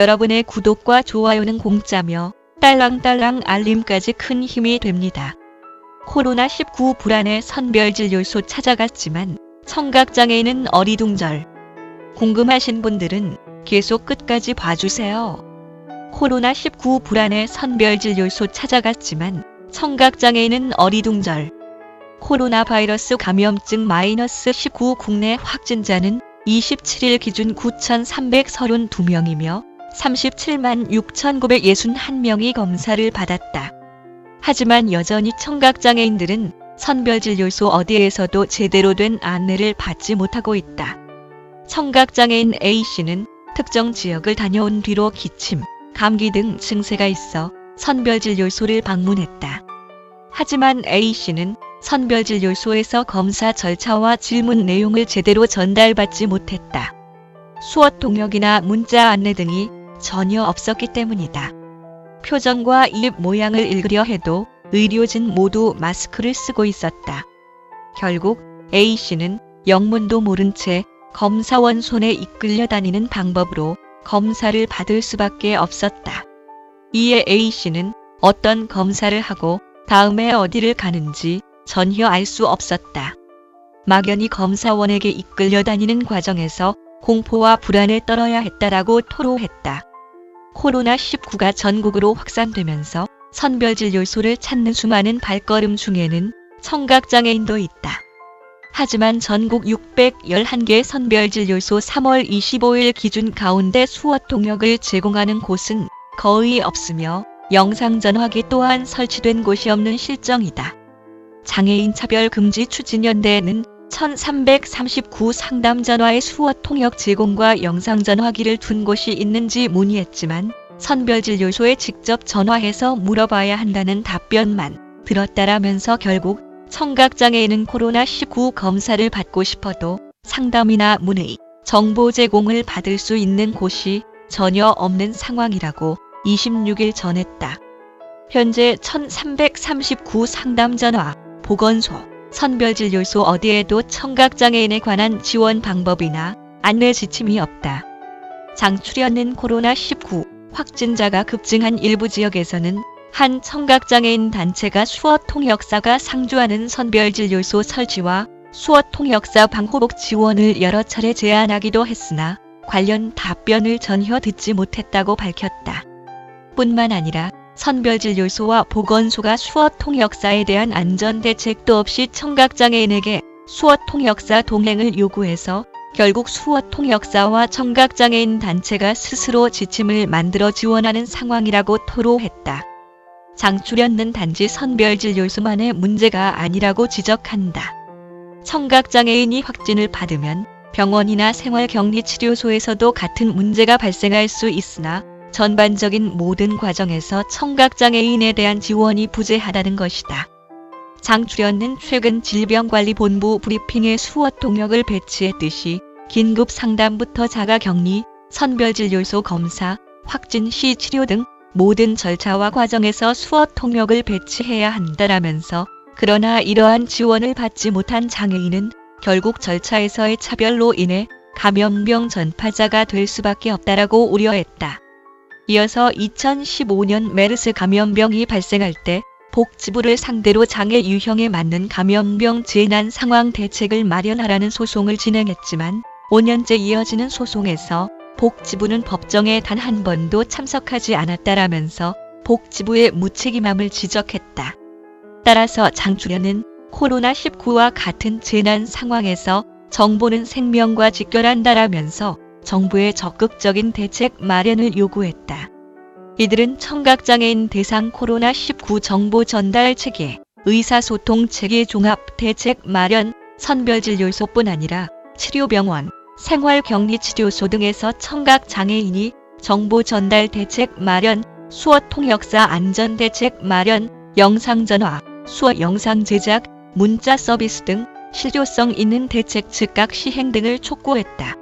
여러분의 구독과 좋아요는 공짜며 딸랑딸랑 알림까지 큰 힘이 됩니다. 코로나19 불안의 선별질 요소 찾아갔지만 청각장애인은 어리둥절. 궁금하신 분들은 계속 끝까지 봐주세요. 코로나19 불안의 선별질 요소 찾아갔지만 청각장애인은 어리둥절. 코로나 바이러스 감염증 -19 국내 확진자는 27일 기준 9,332명이며 37만 6,961명이 검사를 받았다. 하지만 여전히 청각장애인들은 선별질 요소 어디에서도 제대로 된 안내를 받지 못하고 있다. 청각장애인 A씨는 특정 지역을 다녀온 뒤로 기침, 감기 등 증세가 있어 선별질 요소를 방문했다. 하지만 A씨는 선별질 요소에서 검사 절차와 질문 내용을 제대로 전달받지 못했다. 수어 통역이나 문자 안내 등이 전혀 없었기 때문이다. 표정과 입 모양을 읽으려 해도 의료진 모두 마스크를 쓰고 있었다. 결국 A씨는 영문도 모른 채 검사원 손에 이끌려 다니는 방법으로 검사를 받을 수밖에 없었다. 이에 A씨는 어떤 검사를 하고 다음에 어디를 가는지 전혀 알 수 없었다. 막연히 검사원에게 이끌려 다니는 과정에서 공포와 불안에 떨어야 했다라고 토로했다. 코로나19가 전국으로 확산되면서 선별질 요소를 찾는 수많은 발걸음 중에는 청각장애인도 있다. 하지만 전국 611개 선별질 요소 3월 25일 기준 가운데 수어 통역을 제공하는 곳은 거의 없으며 영상전화기 또한 설치된 곳이 없는 실정이다. 장애인 차별금지 추진연대에는 1339 상담전화의 수어 통역 제공과 영상전화기를 둔 곳이 있는지 문의했지만 선별질 요소에 직접 전화해서 물어봐야 한다는 답변만 들었다라면서 결국 청각장애인은 코로나19 검사를 받고 싶어도 상담이나 문의, 정보 제공을 받을 수 있는 곳이 전혀 없는 상황이라고 26일 전했다. 현재 1339 상담전화, 보건소, 선별질 요소 어디에도 청각장애인에 관한 지원 방법이나 안내 지침이 없다. 장출현는 코로나19 확진자가 급증한 일부 지역에서는 한 청각장애인 단체가 수어 통역사가 상주하는 선별질 요소 설치와 수어 통역사 방호복 지원을 여러 차례 제안하기도 했으나 관련 답변을 전혀 듣지 못했다고 밝혔다. 뿐만 아니라 선별질 요소와 보건소가 수어 통역사에 대한 안전 대책도 없이 청각장애인에게 수어 통역사 동행을 요구해서 결국 수어 통역사와 청각장애인 단체가 스스로 지침을 만들어 지원하는 상황이라고 토로했다. 장출현는 단지 선별질 요소만의 문제가 아니라고 지적한다. 청각장애인이 확진을 받으면 병원이나 생활격리치료소에서도 같은 문제가 발생할 수 있으나 전반적인 모든 과정에서 청각장애인에 대한 지원이 부재하다는 것이다. 장출현는 최근 질병관리본부 브리핑에 수어 통역을 배치했듯이 긴급 상담부터 자가격리, 선별질 요소 검사, 확진 시 치료 등 모든 절차와 과정에서 수어 통역을 배치해야 한다라면서 그러나 이러한 지원을 받지 못한 장애인은 결국 절차에서의 차별로 인해 감염병 전파자가 될 수밖에 없다라고 우려했다. 이어서 2015년 메르스 감염병이 발생할 때 복지부를 상대로 장애 유형에 맞는 감염병 재난 상황 대책을 마련하라는 소송을 진행했지만 5년째 이어지는 소송에서 복지부는 법정에 단 한 번도 참석하지 않았다라면서 복지부의 무책임함을 지적했다. 따라서 장출현은 코로나19와 같은 재난 상황에서 정보는 생명과 직결한다라면서 정부의 적극적인 대책 마련을 요구했다. 이들은 청각장애인 대상 코로나19 정보 전달 체계, 의사소통 체계 종합 대책 마련, 선별질 요소뿐 아니라 치료병원, 생활격리치료소 등에서 청각장애인이 정보 전달 대책 마련, 수어 통역사 안전 대책 마련, 영상전화, 수어 영상 제작, 문자 서비스 등 실효성 있는 대책 즉각 시행 등을 촉구했다.